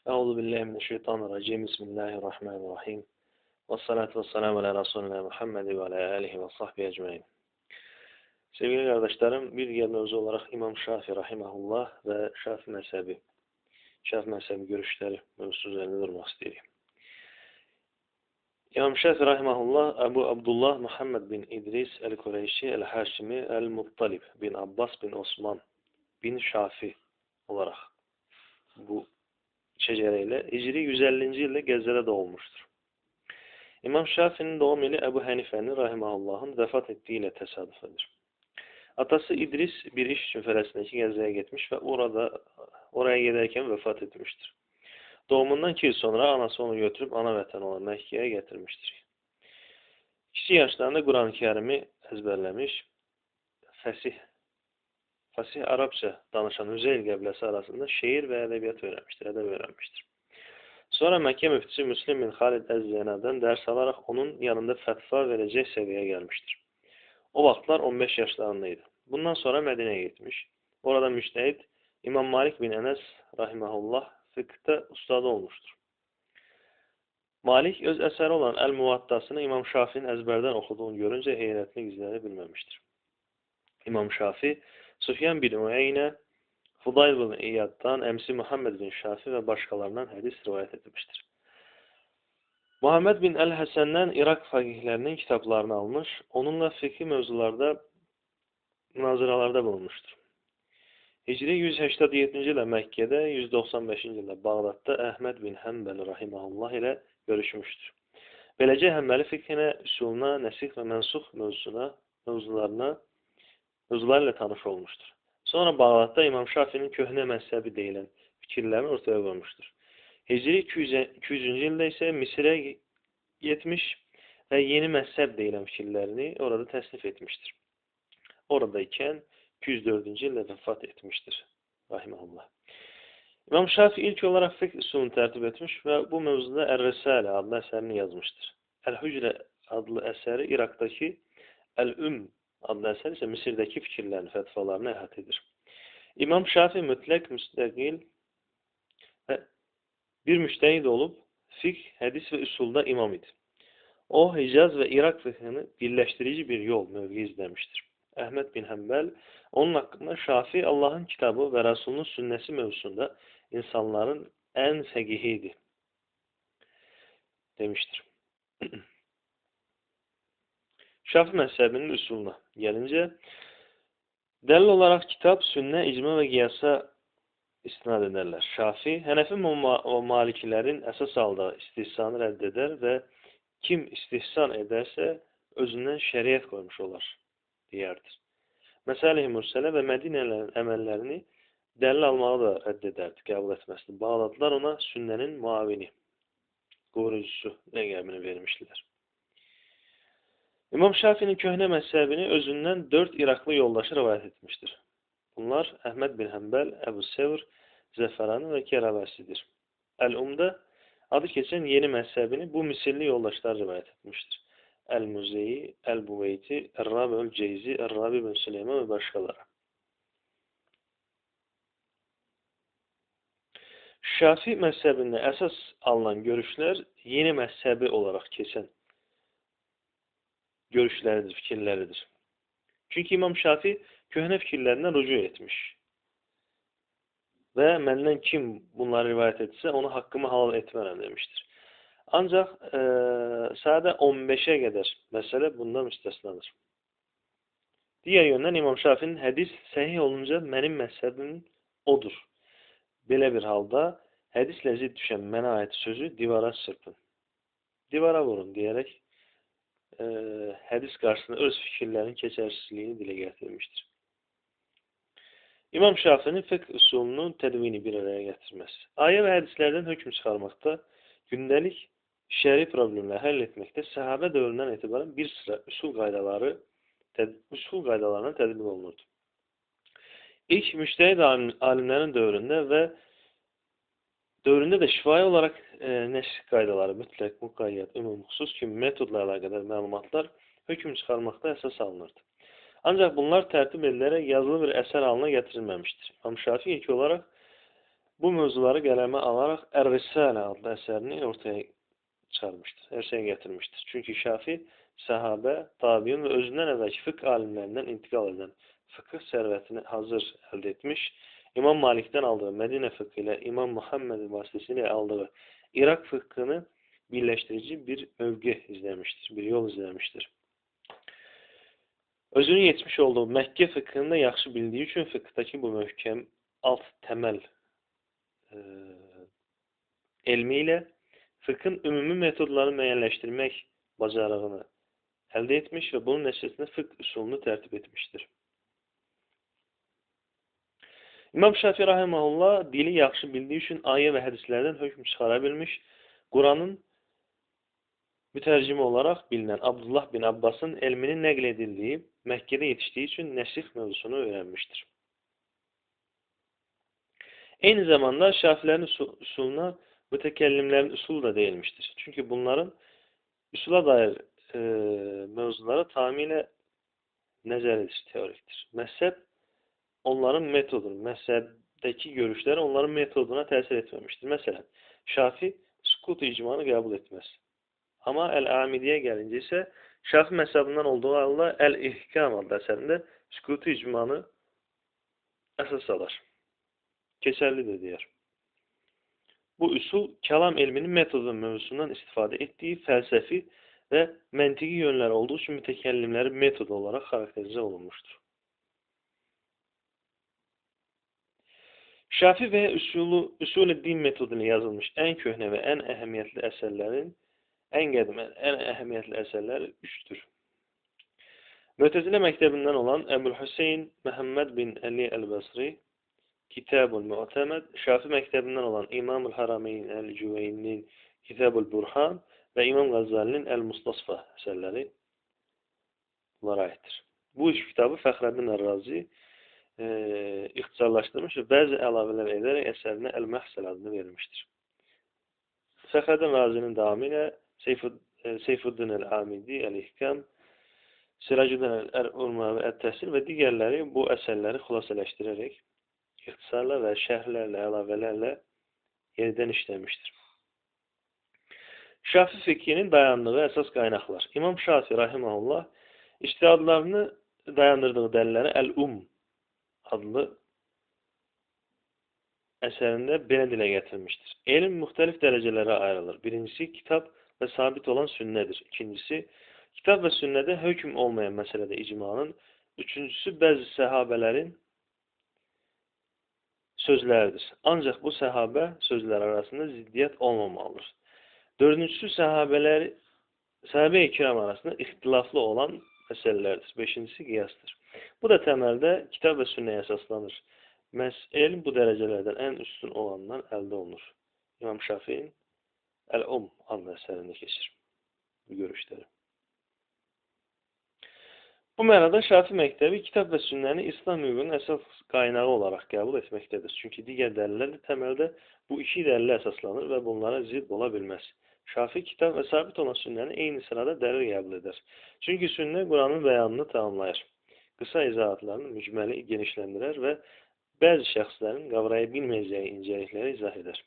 Euzubillahimineşşeytanirracim. Bismillahirrahmanirrahim. Vessalatu vesselamu ala Resulina Muhammed ve ala alihi ve sahbihi ecmaîn. Sevgili kardeşlerim, bir diğer mevzu olarak İmam Şafii rahimahullah ve Şafii mezhebi görüşleri mevzusu üzerinde durmak istedim. İmam Şafii rahimahullah, Ebu Abdullah Muhammed bin İdris el-Kureyşi el-Haşimi el-Muttalib bin Abbas bin Osman bin Şafii olarak bu şecereyle Hicri 150. yılda Gezze'de doğmuştur. İmam Şafii'nin doğum yılı Ebu Hanife'nin rahimahullah'ın vefat ettiğiyle tesadüfedir. Atası İdris bir iş için Filistin'deki Gezze'ye gitmiş ve oraya giderken vefat etmiştir. Doğumundan 2 yıl sonra anası onu götürüp ana vətəni olan Mekke'ye getirmiştir. Kiçik yaşlarında Kur'an-ı Kerim'i ezberlemiş, fasih Arapça danışan Hüzeyl qəbiləsi arasında şiir ve edebiyat öğrenmiştir. Sonra Mekke müftüsü Müslim bin Halid Ez-Zeynəb'den ders alarak onun yanında fetva verecek seviyeye gelmiştir. O vaxtlar 15 yaşlarındaydı. Bundan sonra Medine'ye gitmiş. Orada müçtehid İmam Malik bin Enes rahimahullah fıkıhta ustadı olmuştur. Malik öz əsəri olan El-Muvattasını İmam Şafii'nin ezberden okuduğunu görünce heyrətini gizləyə İmam Şafii, Sufyan bin Uyeyne, Fudayl bin İyad'dan, emsi Muhammed bin Şafii ve başkalarından hadis rivayet etmiştir. Muhammed bin el-Hasen'den Irak fakihlerinin kitaplarını almış, onunla fıkhi mevzularda münazıralarda bulunmuştur. Hicri 187. yılda Mekke'de, 195. yılda Bağdat'ta Ahmed bin Hanbel rahimahullah ile görüşmüştür. Böylece Hanbeli fikhine, usuluna, nesih ve mensuh mevzularıyla tanış olmuştur. Sonra Bağdat'ta İmam Şafii'nin köhne mezhebi deyilen fikirlerini ortaya koymuştur. Hicri 200. yılda ise Mısır'a gitmiş ve yeni mezhep deyilen fikirlerini orada tesnif etmiştir. Oradayken 204. yılda vefat etmiştir. Rahimahullah. İmam Şafii ilk olarak fıkh usulunu tertip etmiş ve bu mevzuda Er-Risale adlı eserini yazmıştır. El-Hücre adlı eseri Irak'taki El-Ümm adlı eser ise Mısır'daki fikirlerini, fetvalarını ihatadır. İmam Şafii mütlak, müstakil ve bir müçtehid olup fıkh, hadis ve usulda imam idi. O Hicaz ve Irak fıkhını birleştirici bir yol mevki izlemiştir. Ahmed bin Hanbel onun hakkında Şafii Allah'ın kitabı ve Resulünün sünnesi mevzusunda insanların en fekihiydi demiştir. Şafii mezhebinin usulüne gelince delil olarak kitap, sünne, icma ve kıyasa istinad ederler. Şafii, Hanefi ve Malikilerin esas aldığı istihsanı reddeder ve kim istihsan ederse özünden şeriat koymuş olar diyerdir. Mesale-i Mursele ve Medine'lerin emellerini delil almağı da reddederdi, kabul etmezdi. Bağladılar ona sünnenin muavini, koruyucusu legabını vermişler. İmam Şafii'nin köhne mezhebini özünden 4 Iraklı yoldaşı rivayet etmiştir. Bunlar Ahmed bin Hanbel, Ebu Sevr, Zeferani ve Keravasi'dir. El-Um'da adı geçen yeni mezhebini bu Mısırlı yoldaşlar rivayet etmiştir. El-Muzeyi, El-Buveyti, Er-Rabi'ül Ceyzi, Er-Rabi bin Süleyman ve başkaları. Şafii mezhebinde esas alınan görüşler yeni mezhebi olarak geçen görüşleridir, fikirleridir. Çünkü İmam Şafii köhne fikirlerinden rücu etmiş. Ve menden kim bunları rivayet etse onu hakkımı halal etmem demiştir. Ancak sade 15'e kadar mesele bundan müstesnadır. Diğer yönden İmam Şafii'nin hadis sahih olunca benim mezhebim odur. Böyle bir halda hadisle zid düşen mena ait sözü divara sırpın. Divara vurun diyerek hadis karşısında öz fikirlerin geçersizliğini dile getirmiştir. İmam Şafii'nin fıkh usulünün tedvini bir araya getirmesi. Ayet ve hadislerden hüküm çıkarmakta, gündelik şer'i problemleri halletmekte sahabe dövründen itibaren bir sıra usul kaydalarına tedbir olunurdu. İlk müştehid alimlerin dövründe de şifai olarak neşr kaydaları, mütlak, mukayyet, umum, husus gibi metodlarla kadar malumatlar hüküm çıkarmakta esas alınırdı. Ancak bunlar tertip edilerek yazılı bir eser haline getirilmemiştir. İmam Şafii ilk olarak Bu mövzuları qələmə alaraq Ər-Risalə adlı əsərini ortaya çıxarmışdır, ərsəyə gətirmişdir. Çünki Şafi səhabə, tabiun və özündən əvvəlki fıqh alimlərindən intiqal edən fıqh sərvətini hazır əldə etmiş, İmam Malikdən aldığı Mədinə fıqhı ilə İmam Muhammedin vasitəsilə aldığı İraq fıqhını birləşdirici bir mövqe izləmişdir, bir yol izləmişdir. Özünün yetmiş olduğu Məkkə fıqhını da yaxşı bildiyi üçün fıqhdakı bu möhkəm alt təməl elmi ilə fıkhın ümumi metodlarını müəyyənləşdirmək bacarığını əldə etmiş və bunun nəticəsində fıqh üsulunu tərtib etmişdir. İmam Şafii rahimehullah dili yaxşı bildiyi üçün ayə və hədislərdən hökm çıxara bilmiş, Quranın mütərcimi olaraq bilinən Abdullah bin Abbasın elminin nəql edildiyi Məkkədə yetişdiyi üçün nəsix mövzusunu öyrənmişdir. Eyni zamanda Şafilərin üsuluna mütəkəllimlərin üsulu da deyilmişdir. Çünki bunların üsula dair mövzuları tamamilə nəzəridir, teorikdir. Məzhəb onların metodudur. Məzhəbdəki görüşlər onların metoduna təsir etməmişdir. Məsələn, Şafi sükut icmanı qəbul etməz. Amma Əl-Amidiyə gəlincə isə Şafi məzhəbindən olduğu halda Əl-İhkam adlı əsərində sükut icmanı əsas alır. Keçərlidir deyər. Bu üsul kəlam elminin metodu mövzusundan istifadə etdiyi fəlsəfi və məntiqi yönləri olduğu üçün mütəkəllimlərin metodu olaraq xarakterizə olunmuşdur. Şafi və Üsul-i Din metodu ilə yazılmış ən köhnə və ən əhəmiyyətli əsərlərin ən qədim, ən əhəmiyyətli əsərləri üçdür. Mü'təzilə məktəbindən olan Əbu'l-Hüseyn Məhəmməd bin Əli Əl-Basri Kitab-ül Mu'təməd, Şafi məktəbindən olan İmam-ül Harameyn Əl-Cüveyninin Kitab-ül Burhan və İmam Qazzalinin Əl-Mustasfa əsərləri bunlara aiddir. Bu üç kitabı Fəxrəddin Ər-Razi ixtisarlaşdırmış və bəzi əlavələr edərək əsərinə Əl-Məhsəl adını verilmişdir. Fəxrəddin Razinin davamı ilə Seyfuddin Əl-Amidi, Əl-İhkam, Siracüddin Əl-Urmavi, Ət-Təhsil və digərləri bu əsərləri xülasələşdirərək ixtisarla və şərhlərlə, əlavələrlə yenidən işləmişdir. Şafi fiqhinin dayandığı əsas qaynaqlar. İmam Şafi rahimehullah ictihadlarını dayandırdığı dəlilləri Əl-Adlı əsərində belə dilə gətirmişdir. Elm müxtəlif dərəcələrə ayrılır. Birincisi, kitab və sabit olan sünnədir. İkincisi, kitab və sünnədə hökm olmayan məsələdə icmanın. Üçüncüsü, bəzi səhabələrin sözləridir. Ancaq bu səhabə sözləri arasında ziddiyyət olmamalıdır. Dördüncüsü, səhabə-i kiram arasında ixtilaflı olan məsələlərdir. Beşincisi, qiyasdır. Bu da təməldə kitab və sünnəyə əsaslanır. Elm bu dərəcələrdən ən üstün olandan əldə olunur. İmam Şafi'nin adlı əsərində keçir bu görüşləri. Bu mənada Şafi məktəbi kitab və sünnəni İslam hüququnun əsas qaynağı olaraq qəbul etməkdədir. Çünki digər dəlillər də təməldə bu iki dəlillə əsaslanır və bunlara zidd ola bilməz. Şafi kitab və sabit olan sünnəni eyni sırada dəlil qəbul edər. Çünki sünnə Quranın bəyanını tamamlayır. Qısa izahatlarını mücməli genişləndirər və bəzi şəxslərin qavraya bilməyəcəyi incəlikləri izah edər.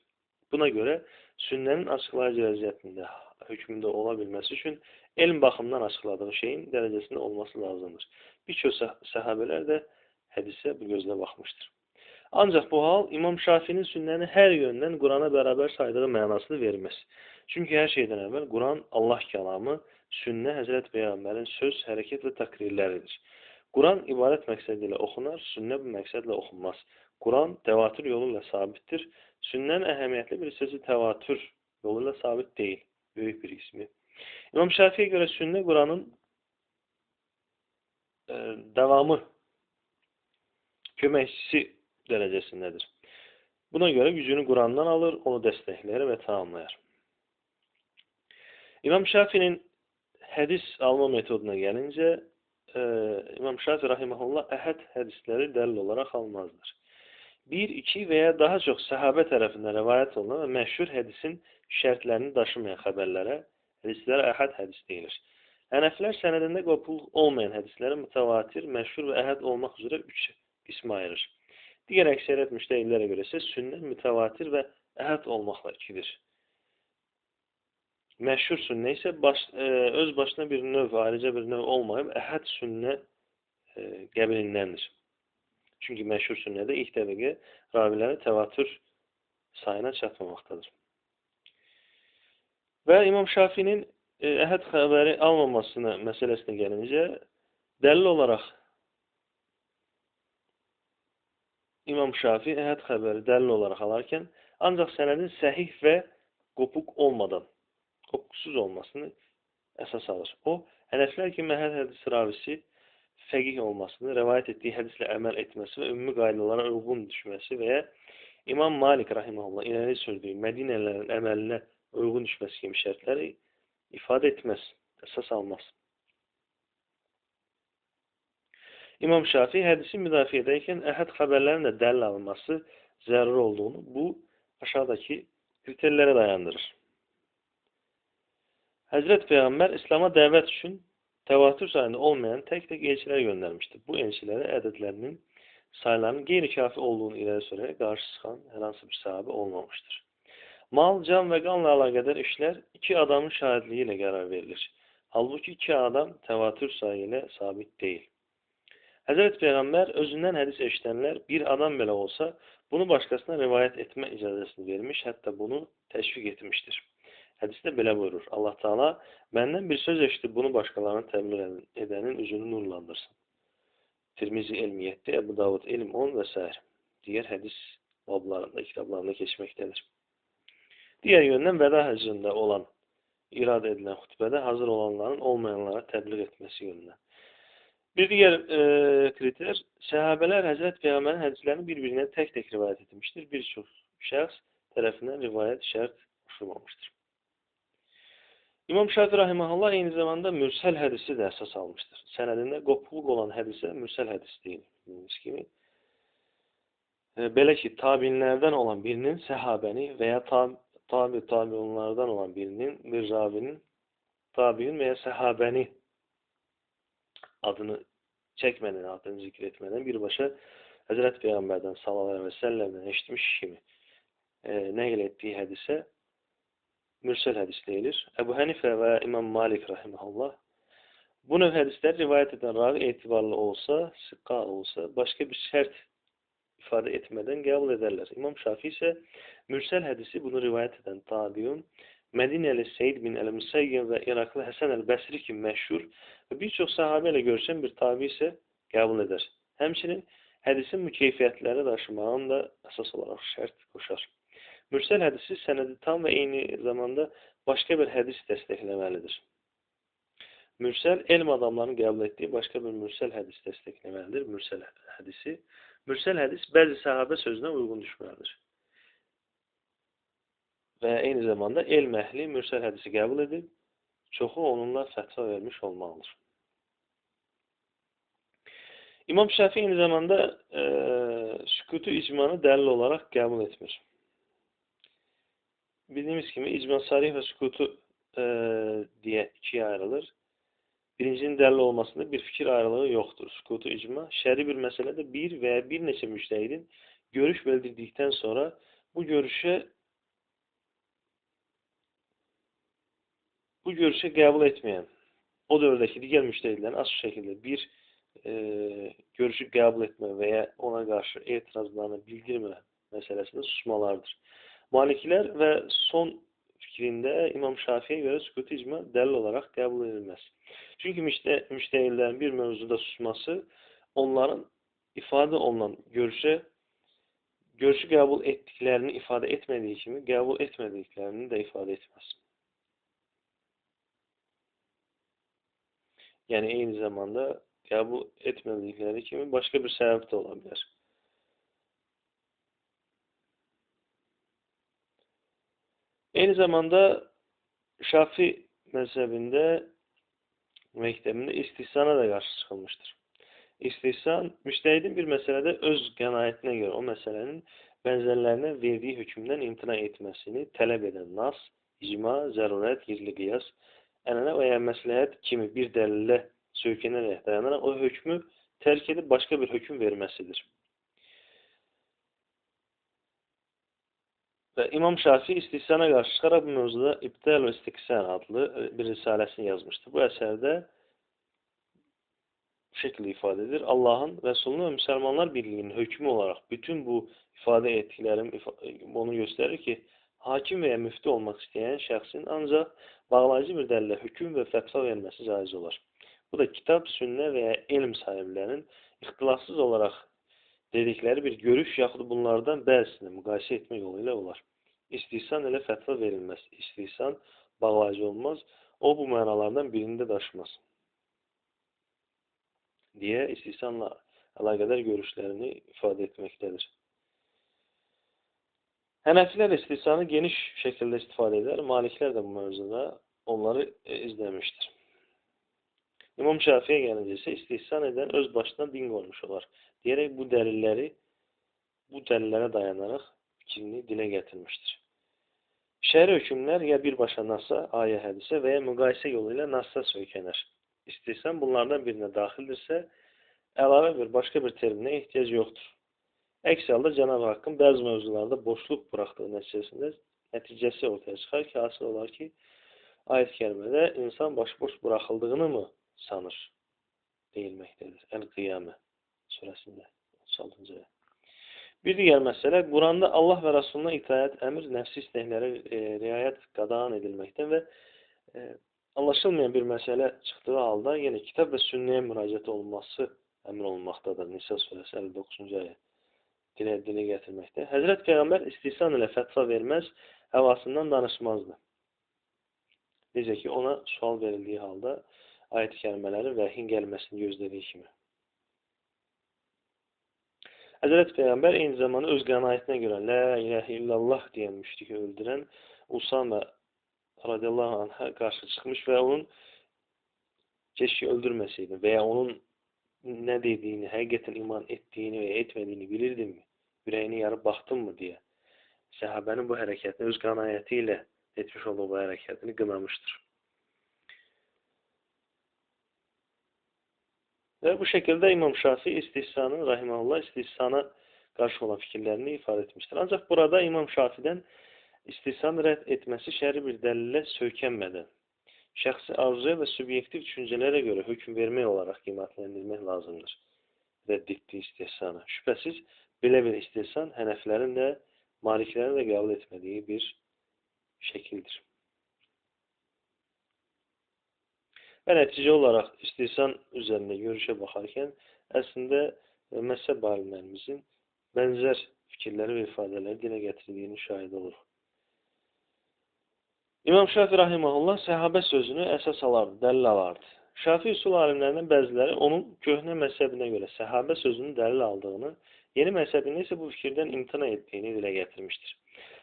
Buna görə sünnənin açıqlayıcı vəziyyətində hökmündə ola bilməsi üçün elm baxımından açıqladığı şeyin dərəcəsində olması lazımdır. Bir çox səhabələr də hədisə bu gözlə baxmışdır. Ancaq bu hal İmam Şafinin sünnəni hər yöndən Qurana bərabər saydığı mənasını verməz. Çünki hər şeydən əvvəl Quran Allah kəlamı, sünnə Həzrət Peyğəmbərin söz, hərəkət və təkrirləridir. Quran ibadət məqsədi ilə oxunar, sünnə bu məqsədlə oxunmaz. Quran təvatür yolu ilə sabitdir. Sünnənin əhəmiyyətli bir hissəsi təvatür yolu ilə sabit deyil. Böyük bir qismi. İmam Şafiiyə görə sünnə Quranın davamı, köməkçisi dərəcəsindədir. Buna görə gücünü Qurandan alır, onu dəstəkləyər və tamamlayar. İmam Şafiinin hədis alma metoduna gəlincə, İmam Şafi rahimehullah əhəd hədisləri dəlil olaraq almazdır. Bir, iki və ya daha çox səhabə tərəfindən rəvayət olunan və məşhur hədisin şərtlərini daşımayan xəbərlərə, hədislərə əhəd hədis deyilir. Hənəflər sənədində qopuq olmayan hədisləri mütəvatir, məşhur və əhəd olmaq üzrə üç qismə ayırır. Diğer əksəriyyət müştəhidlərə görə isə sünnə mütəvatir və əhad olmaqla ikidir. Məşhur sünnə isə öz başına bir növ, ayrıca bir növ olmayıb, əhad sünnə qəbilindəndir. Çünki məşhur sünnədə ilk dəqiqə raviləri təvatür sayına çatmamaqdadır. Və İmam Şafinin əhəd xəbəri almamasına məsələsinə gəlincə, dəlil olaraq İmam Şafi əhəd xəbəri dəlil olaraq alarkən, ancaq sənədin səhih və qopuq olmadan, qopuqsuz olmasını əsas alır. O, hənəflər kimi əhəd hədis ravisi fəqih olmasını, rəvayət etdiyi hədislə əməl etməsi və ümumi qaydalara uyğun düşməsi və ya İmam Malik rahimehullah irəli sürdüyü Mədinələrin əməlinə uyğun düşməsi kimi şərtləri ifadə etməz, əsas almaz. İmam Şafii hədisi müdafiə edərkən əhəd xəbərlərin də dəlil alınması zəruri olduğunu bu aşağıdakı kriterlərə dayandırır. Həzrət Peyğəmbər İslam'a dəvət üçün təvatür sayında olmayan tək-tək elçilər göndərmişdir. Bu elçilərə ədədlərinin sayılarının qeyri-kafi olduğunu irəli sürərək qarşı çıxan hər hansı bir sahabe olmamışdır. Mal, can və qanla əlaqədar işlər iki adamın şahidliyi ilə qərar verilir. Halbuki iki adam təvatür sayı ilə sabit deyil. Həzrət Peyğəmbər özündən hədis eşitənlər bir adam belə olsa, bunu başqasına rivayət etmə icazəsini vermiş, hətta bunu təşviq etmişdir. Hədisdə belə buyurur. Allah Teala məndən bir söz eşitib bunu başqalarına təbliğ edənin üzünü nurlandırsın. Tirmizi elm 7, Ebu Davud elm 10 və s. Digər hədis bablarında, kitablarında keçməkdədir. Digər yöndən vəda həccində olan, irad edilən xütbədə hazır olanların olmayanlara təbliğ etməsi yönündən. Bir digər kriter, səhabələr Həzrət Peyğəmbərin hədislərini bir-birinə tək-tək rivayət etmişdir. Bir çox şəxs tərəfindən rivayət şərt qoşulmamışdır. İmam Şafi rahimehullah eyni zamanda mürsəl hədisi də əsas almışdır. Sənədində qopuqluq olan hədisə mürsəl hədis deyilir. Bildiyiniz kimi. Belə ki, tabinlərdən olan birinin səhabəni və ya tabiunlardan olan birinin, bir ravinin, tabiun və ya səhabəni adını çəkmədən, adını zikr etmədən birbaşa Həzrət Peyğəmbərdən sallallahu əleyhi və səlləmdən eşitmiş kimi nəql etdiyi hədisə mürsəl hədis deyilir. Əbu Hənifə və İmam Malik rahimehullah bu növ hədisləri rivayət edən ravi etibarlı olsa, sıqqa olsa, başqa bir şərt ifadə etmədən qəbul edərlər. İmam Şafi isə mürsəl hədisi bunu rivayət edən tabiun, Mədinəli Seyyid bin Əl-Müsəyyən və İraqlı Həsən Əl-Bəsri kimi məşhur və bir çox sahabə ilə görüşən bir tabi isə qəbul edər. Həmçinin hədisin mükeyfiyyətləri daşımağını da əsas olaraq şərt qoşar. Mürsəl hədisi sənədi tam və eyni zamanda başqa bir hədis dəstəkləməlidir. Mürsəl, elm adamlarının qəbul etdiyi başqa bir mürsəl hədis dəstəkləməlidir. Mürsəl hədisi. Mürsəl hədis bəzi sahabə sözünə uyğun düşməlidir. Və eyni zamanda elm əhli mürsəl hədisi qəbul edib, çoxu onunla fətva vermiş olmalıdır. İmam Şafi eyni zamanda sükutu icmanı dəlil olaraq qəbul etmir. Bildiyimiz kimi icma sarih və sükutu deyə ikiyə ayrılır. Birincinin dəlil olmasında bir fikir ayrılığı yoxdur. Sükutu icma, şəri bir məsələdə bir və ya bir neçə müştəhidin görüş bildirdikdən sonra bu görüşə qəbul etməyən, o dövrdəki digər müştəhidlərin açıq şəkildə bir görüşü qəbul etmə və ya ona qarşı etirazlarını bildirmə məsələsində susmalardır. Malikilər və son fikrində İmam Şafiyə görə sükutu icma dəlil olaraq qəbul edilməz. Çünki müştəhidlərin bir mövzuda susması onların ifadə olunan görüşü qəbul etdiklərini ifadə etmədiyi kimi, qəbul etmədiklərini də ifadə etməz. Yəni, eyni zamanda qəbul etmədikləri kimi başqa bir səbəb də ola bilər. Eyni zamanda Şafi məzhəbində, məktəbində istihsana da qarşı çıxılmışdır. İstihsan, müştəhidin bir məsələdə öz qənaətinə görə o məsələnin bənzərlərinə verdiyi hökmdən imtina etməsini tələb edən nas, icma, zərurət, gizli qiyas, ənənə və ya məsləhət kimi bir dəlillə söykənərək dayanaraq o hökmü tərk edib başqa bir hökm verməsidir. Ve İmam Şafii istihsana karşı çıkarak bu mevzuda İbdal ve İstiksan adlı bir risalesini yazmıştır. Bu eserde bu şekilde ifade edilir. Allah'ın, Resulünün ve Müslümanlar Birliği'nin hükmü olarak bütün bu ifade etkilerim onu gösterir ki hakim veya müftü olmak isteyen şəxsin ancaq bağlayıcı bir dəlillə hüküm və fətva verməsi caiz olar. Bu da kitap, sünne veya ilm sahiplerinin ihtilafsız olarak dedikleri bir görüş yaxud bunlardan bəzisini müqayisə etmək yoluyla olar. İstihsan ile fetva verilmez. İstihsan bağlayıcı olmaz. O bu manalardan birinde daşımaz. Diye istihsanla alakadar görüşlerini ifade etmektedir. Hanefiler istihsanı geniş şekilde istifade eder. Malikler de bu mevzuda onları izlemiştir. İmam Şafii'ye gelince ise istihsan eden öz başına din koymuş olar. Diyerek bu delillere dayanarak fikrini dile getirmiştir. Şer'i hükümler ya bir başa nasa, ayet hadise veya müqayisə yoluyla nasa söykənir. İstihsan bunlardan birine dahildirse əlavə bir başka bir terimine ihtiyaç yoktur. Əks halda Cenab-ı Hakk'ın bazı mevzularda boşluk bıraktığı neticesi ortaya çıkar ki asıl olar ki ayet-i kerimede insan başıboş bırakıldığını mı sanır deyilmektedir. El-Kıyame suresinde 36. ayet. Bir diğer mesele, Kur'an'da Allah ve Resulüne itaat, emir, nefsi isteklere riayet qadağan edilmekten ve anlaşılmayan bir mesele çıktığı halde yine kitap ve sünneye müracaat olması emir olmaktadır. Nisa suresi 59. ayet. Dile getirmekte. Hazreti Peygamber istihsan ile fetva vermez, havasından danışmazdı. Necə ki ona sual verildiği halde ayet-i kerimeleri vehyin gelmesini gözlediği kimi. Hazreti Peygamber aynı zamanda öz qənaətinə görə La ilahe illallah diyen müşriki öldüren Usame radıyallahu anh'a karşı çıkmış ve onun keşke öldürmeseydi veya onun ne dediğini, hakikaten iman ettiğini veya etmediğini bilirdim mi? Yüreğini yarıp baktın mı diye. Sahabenin bu hareketini öz qənaətiyle etmiş olduğu bu hareketini qınamıştır. Ve bu şekilde İmam Şafii istihsanı, rahimahullah, istihsana karşı olan fikirlerini ifade etmiştir. Ancak burada İmam Şafii'den istihsan red etmesi şer'i bir delille söykənmədən, şəxsi arzuya ve sübyektiv düşüncelere göre hüküm vermək olarak qiymətləndirmək lazımdır. Reddettiği istihsanı. Şüphesiz belə bir istihsan Hənəflərin de Maliklərin de qəbul etmediği bir şekildir. Ve netice olarak istihsan üzerinde görüşe bakarken aslında mezhep alimlerimizin benzer fikirleri ve ifadeleri dile getirdiğini şahit olur. İmam Şafii rahimahullah sahabe sözünü esas alardı, delil alardı. Şafii usul alimlerinden bazıları onun köhne mezhebine göre sahabe sözünün delil aldığını, yeni mezhebinde ise bu fikirden imtina ettiğini dile getirmiştir.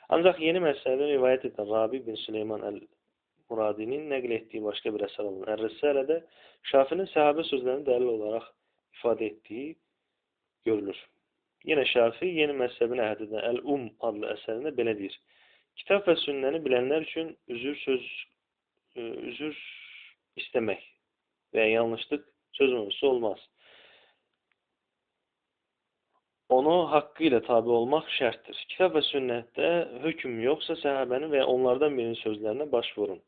Ancak yeni mezhebini rivayet eden Rabi bin Süleyman el-Muradi'nin naklettiği başka bir eser olan Er-Risale'de Şafii'nin sahabe sözlerini delil olarak ifade ettiği görülür. Yine Şafii yeni mezhebine əhd eden El-Um adlı eserinde belə deyir. Kitap ve sünneni bilenler için üzür istemek veya yanlışlık söz konusu olmaz. Onu hakkıyla tabi olmak şarttır. Kitap ve sünnette hüküm yoksa sahabenin veya onlardan birinin sözlerine başvurun.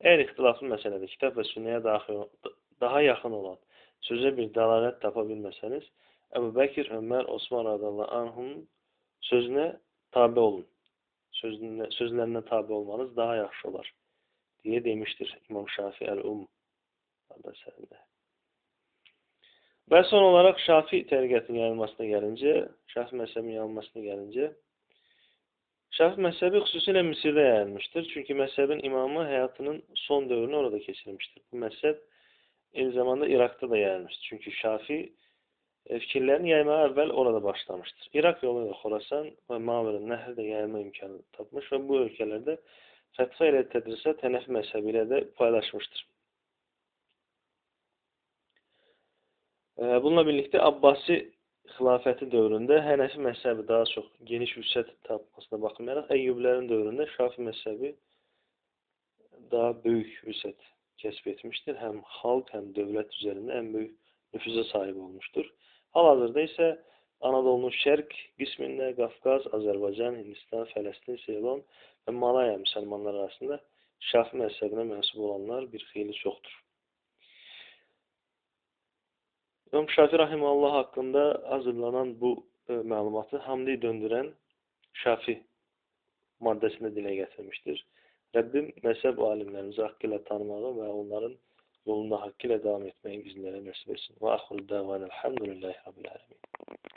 Eğer ihtilaflı meselede kitap ve sünneye daha yakın olan söze bir dalalet tapabilmeseniz Ebu Bekir, Ömer, Osman radıyallahu anh'ın sözüne tabi olun. Sözlerine tabi olmanız daha yaxşı olar diye demiştir İmam Şafii el-Um adlı. Ve son olarak Şafii tarikatının yayılmasına gelince, Şafii mezhebinin yayılmasına gelince, Şafii mezhebi xüsusilə Mısır'da yayılmıştır. Çünkü mezhebin imamı hayatının son dövrünü orada geçirmiştir. Bu mezhep aynı zamanda Irak'ta da yayılmıştır. Çünkü Şafii fikirlerini yaymaya evvel orada başlamıştır. Irak yoluyla Khorasan ve Mavri Nehr'de yayılma imkanı tapmış ve bu ülkelerde fetva ile tedrisat Hanefi mezhebiyle de paylaşmıştır. Bununla birlikte Abbasi hilafeti dövründe Hanefi mezhebi daha çok geniş vüsət tapmasına bakmayarak Eyyubilerin dövründe Şafii mezhebi daha büyük vüsət kesbetmiştir. Hem halk hem devlet üzerinde en büyük nüfuza sahip olmuştur. Halihazırda ise Anadolu'nun şərq qismində Qafqaz, Azərbaycan, Hindistan, Fələstin, Ceylon və Malaya müsəlmanlar arasında Şafi məzhəbinə mənsub olanlar bir xeyli çoxdur. İmam Şafi rahimehullah haqqında hazırlanan bu məlumatı Hamdi döndürən Şafi maddəsində dilə gətirmişdir. Rəbbim məzhəb alimlərimizi haqqı ilə tanımağı və onların yolunda haqqı ilə davam etməyi bizlərə nəsib etsin. Və axırı dəvanə elhamdülillahi rabbil ələmin.